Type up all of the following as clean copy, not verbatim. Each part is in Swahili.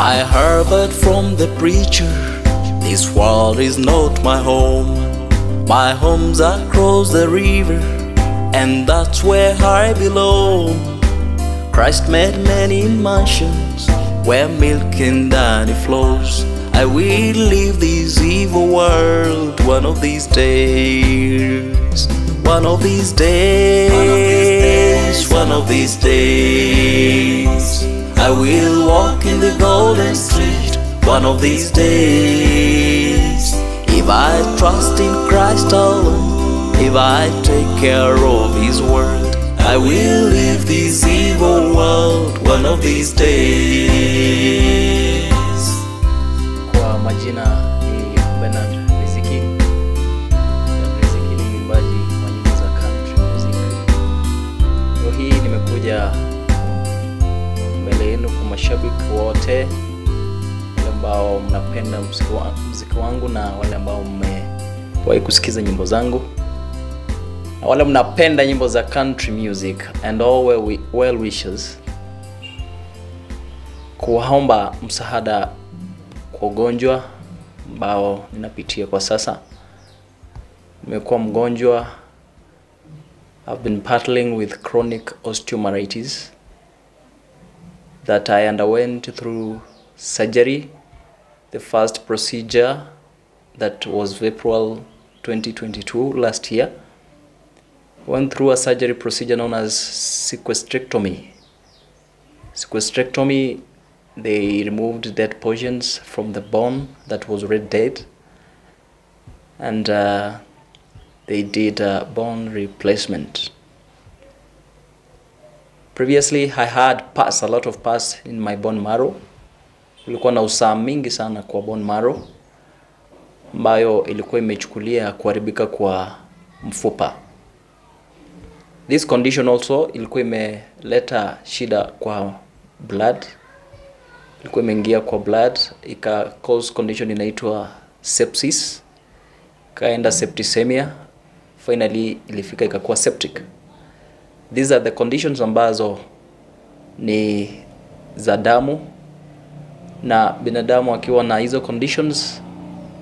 I heard from the preacher, this world is not my home. My home's across the river, and that's where I belong. Christ made many mansions where milk and honey flows. I will leave this evil world one of these days. One of these days, one of these days, I will walk in the golden street. One of these days, if I trust in Christ alone, if I take care of His word, I will leave this evil world one of these days. Kwa majina ni Benard Riziki. Riziki ni mwimbaji wa nyimbo za country music. Leo hii nimekuja mbele yenu kwa mashabiki wote, wale ambao mnapenda muziki wangu na wale ambao mmewahi kusikiza nyimbo zangu, na wale mnapenda nyimbo za country music, and all well wishers. Kuwaomba msaada kwa ugonjwa ambao ninapitia kwa sasa. Nimekuwa mgonjwa. I've been battling with chronic osteomyelitis that I underwent through surgery. The first procedure that was April 2022 last year. Went through a surgery procedure known as sequestrectomy. Sequestrectomy, they removed dead portions from the bone that was already dead, and they did a bone replacement. Previously, I had a lot of pus in my bone marrow. Kulikuwa na usaa mingi sana kwa bone marrow, ambayo ilikuwa imechukulia kuharibika kwa mfupa. This condition also ilikuwa imeleta shida kwa blood. Ilikuwa imeingia kwa blood, ika cause condition inaitwa sepsis, kaenda septicemia, finally ilifika ikakuwa septic. These are the conditions ambazo ni za damu, na binadamu akiwa na hizo conditions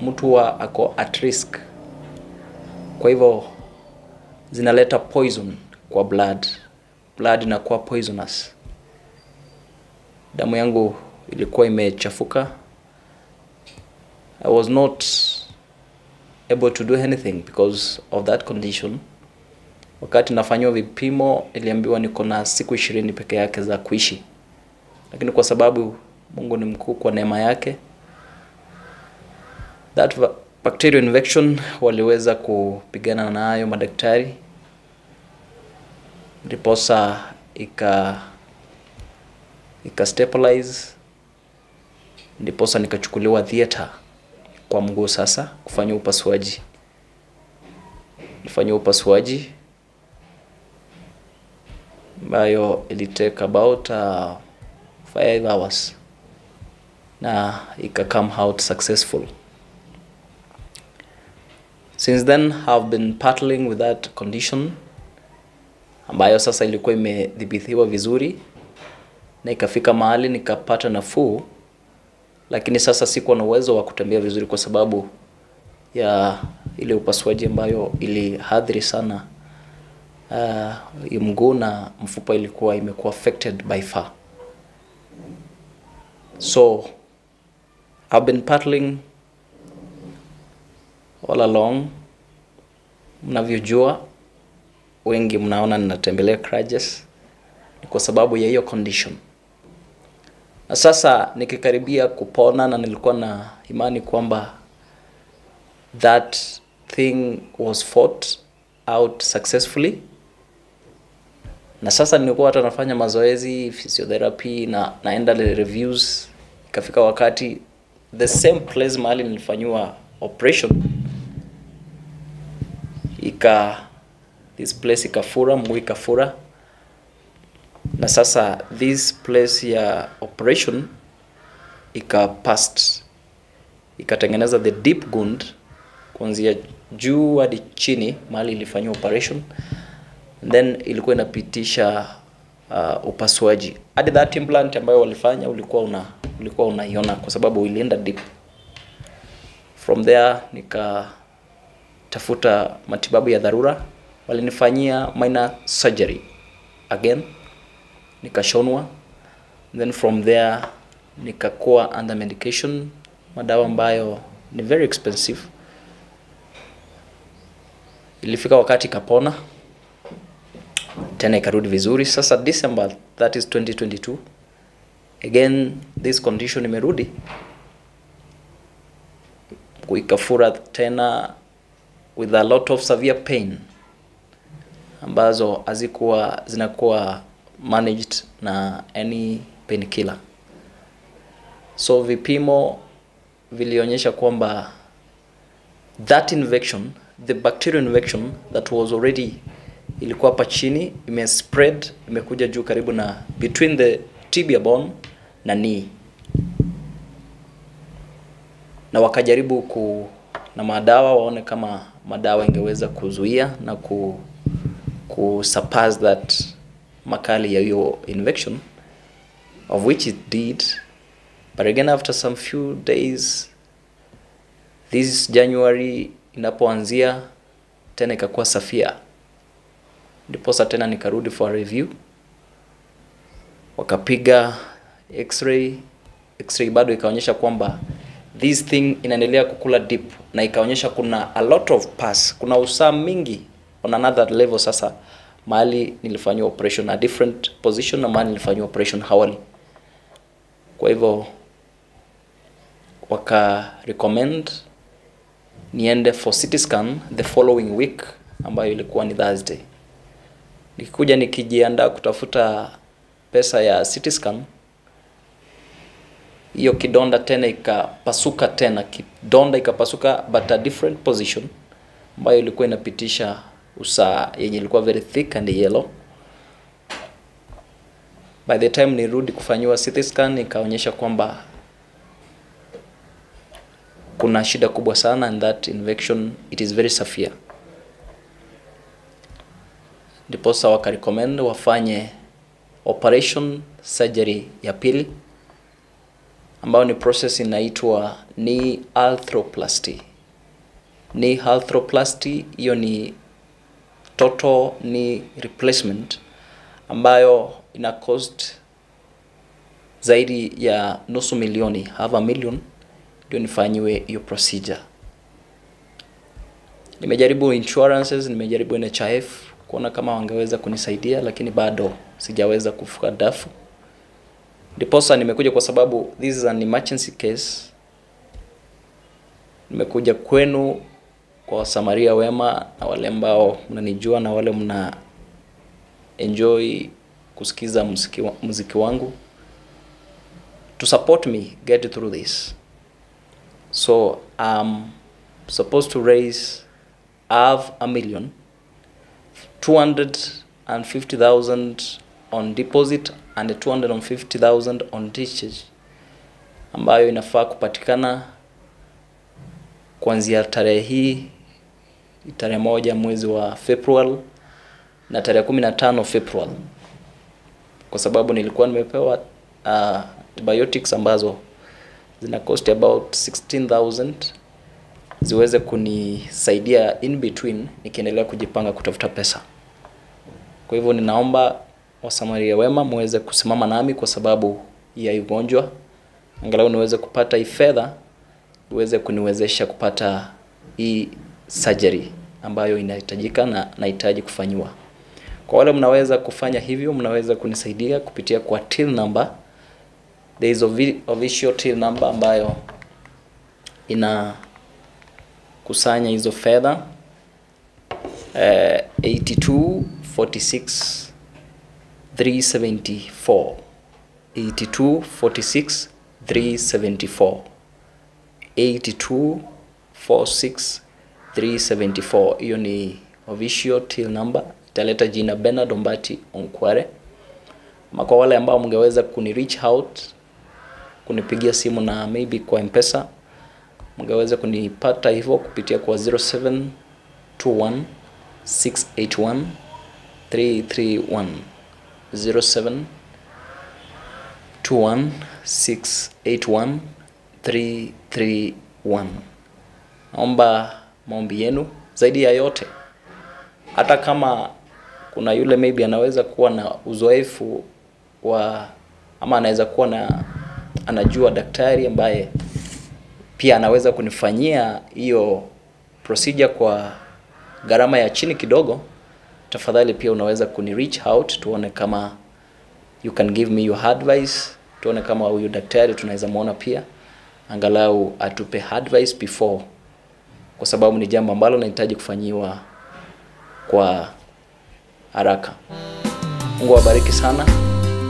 mtu ako at risk. Kwa hivyo zinaleta poison kwa blood. Blood inakuwa poisonous. Damu yangu ilikuwa imechafuka. I was not able to do anything because of that condition. Wakati nafanywa vipimo iliambiwa niko na siku 20 peke yake za kuishi. Lakini kwa sababu Mungu ni mkuu, kwa neema yake, that bacterial infection waliweza kupigana nayo madaktari. Ndiposa ika stabilize, ndiposa nikachukuliwa theater kwa mguu sasa kufanya upasuaji. Nifanya upasuaji ambayo ilitake about 5 hours na ika come out successful. Since then I've been battling with that condition, ambayo sasa ilikuwa imedhibitiwa vizuri na ikafika mahali nikapata nafuu, lakini sasa sikuwa na uwezo wa kutembea vizuri kwa sababu ya ile upasuaji ambayo ilihadhiri sana mguu na mfupa ilikuwa imekuwa affected by far. So I've been battling all along. Mnavyojua, wengi mnaona ninatembelea crutches kwa sababu ya hiyo condition. Na sasa nikikaribia kupona, na nilikuwa na imani kwamba that thing was fought out successfully. Na sasa nilikuwa hata nafanya mazoezi, physiotherapy, na naenda reviews. Ikafika wakati the same place mahali nilifanywa operation, this place ikafura, mguu ikafura. Na sasa this place ya operation ikapast, ikatengeneza the deep wound kuanzia juu hadi chini mahali ilifanywa operation. And then ilikuwa inapitisha upasuaji. Hadi that implant ambayo walifanya ulikuwa unaiona kwa sababu ilienda deep. From there nikatafuta matibabu ya dharura, walinifanyia minor surgery again, nikashonwa. Then from there nikakuwa under medication, madawa ambayo ni very expensive. Ilifika wakati kapona, tena ikarudi vizuri. Sasa December, that is 2022, again this condition imerudi, kuikafura tena with a lot of severe pain ambazo zinakuwa managed na any painkiller. So vipimo vilionyesha kwamba that infection, the bacterial infection that was already ilikuwa hapa chini, imespread, imekuja juu karibu na between the tibia bone na knee. Na wakajaribu na madawa waone kama madawa ingeweza kuzuia na surpass that makali ya hiyo infection, of which it did. But again, after some few days, this January inapoanzia tena ikakuwa safia. Ndiposa tena nikarudi for a review. Wakapiga x-ray bado ikaonyesha kwamba this thing inaendelea kukula deep, na ikaonyesha kuna a lot of pus, kuna usaa mingi on another level. Sasa mahali nilifanywa operation a different position na mahali nilifanywa operation hawali. Kwa hivyo waka recommend niende for CT scan the following week, ambayo ilikuwa ni Thursday. Nikikuja nikijiandaa kutafuta pesa ya CT scan, hiyo kidonda tena ikapasuka tena, but a different position, ambayo ilikuwa inapitisha usaa yenye ilikuwa very thick and yellow. By the time nirudi kufanywa CT scan, ikaonyesha kwamba kuna shida kubwa sana, and that infection, it is very severe. Ndiposa waka recommend wafanye operation surgery ya pili, ambayo ni process inaitwa knee arthroplasty. Knee arthroplasty, hiyo ni total knee replacement, ambayo ina cost zaidi ya nusu milioni, half a million, ndio nifanywe hiyo procedure. Nimejaribu insurances, nimejaribu NHIF kuona kama wangeweza kunisaidia, lakini bado sijaweza kufuka dafu. Ndiposa nimekuja kwa sababu this is an emergency case. Nimekuja kwenu kwa Samaria wema, na wale ambao mnanijua na wale mna enjoy kusikiza muziki wangu, to support me get through this. So I'm supposed to raise half a million, 250,000 on deposit and 250,000 on discharge, ambayo inafaa kupatikana kuanzia tarehe 1 mwezi wa February na tarehe 15 February, kwa sababu nilikuwa nimepewa antibiotics ambazo zina cost about 16,000 ziweze kunisaidia in between nikiendelea kujipanga kutafuta pesa. Kwa hivyo ninaomba wasamaria wema muweze kusimama nami kwa sababu ya ugonjwa, angalau niweze kupata hii fedha uweze kuniwezesha kupata hii surgery ambayo inahitajika na nahitaji kufanywa. Kwa wale mnaweza kufanya hivyo, mnaweza kunisaidia kupitia kwa till number. There is official till number ambayo ina kusanya hizo fedha, 8246 374, 8246 374, 8246 374. Hiyo ni official till number. Italeta jina Benard Ombati Onkware. Kwa wale ambao mngeweza kuni reach out, kunipigia simu na maybe kwa M-Pesa, mngeweza kunipata hivyo kupitia kwa 0721 681 331, 0721681331. Naomba maombi yenu. Zaidi ya yote, hata kama kuna yule maybe anaweza kuwa na uzoefu ama anaweza kuwa anajua daktari ambaye pia anaweza kunifanyia hiyo procedure kwa gharama ya chini kidogo, tafadhali pia unaweza reach out, tuone kama you can give me your advice, tuone kama huyu daktari tunaweza muona pia angalau atupe advice before, kwa sababu ni jambo ambalo linahitaji kufanyiwa kwa haraka. Mungu awabariki sana.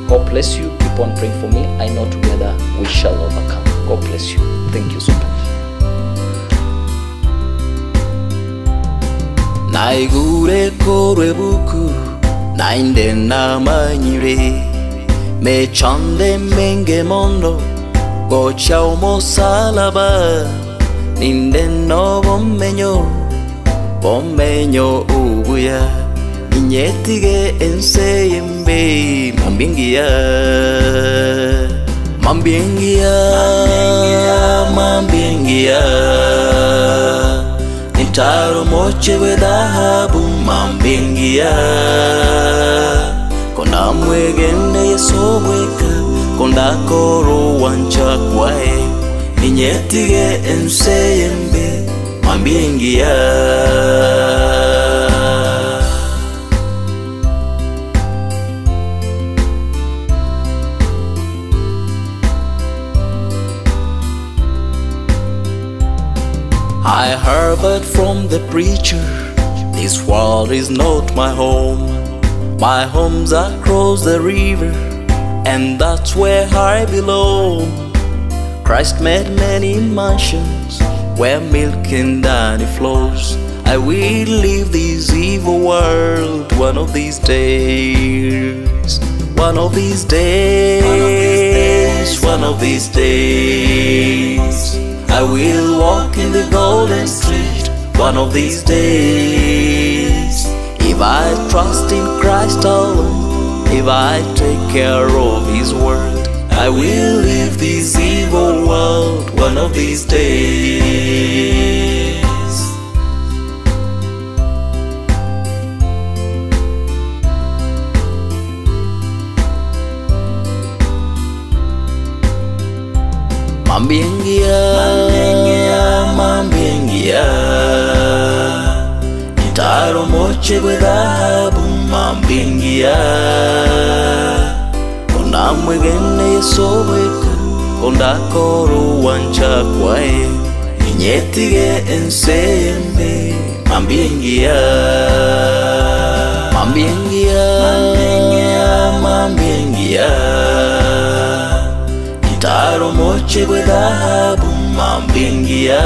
God bless you. Keep on praying for me. I know together we shall overcome. God bless you. Thank you so much. Naigure korwe buku nainde na manyire mechande menge mondo gocha omosalaba ninde no bomenyo ubuya inyetige enseyembe mambingia nitaro moche we dhahabu mambingia kona mwegende yesobweka konda koro wancha kwae inyetige enseyembe mambingia. I heard from the preacher, this world is not my home. My home's across the river, and that's where I belong. Christ made many mansions where milk and honey flows. I will leave this evil world one of these days. One of these days. One of these days. I will walk in the golden street one of these days. If I trust in Christ alone, if I take care of His word, I will leave this evil world one of these days. Mambiengia nitaro moche we dhahabu mambiengia kona mwegene yesobweka konda koro wancha kwae inyetige enseyembe mambiengia nitaro moche we dhahabu mambingia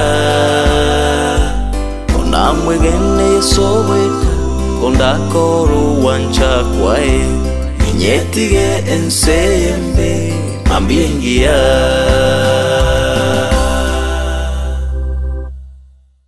kona mwegene yesobweka konda koro wancha kwae inyetige enseyembe mambingia.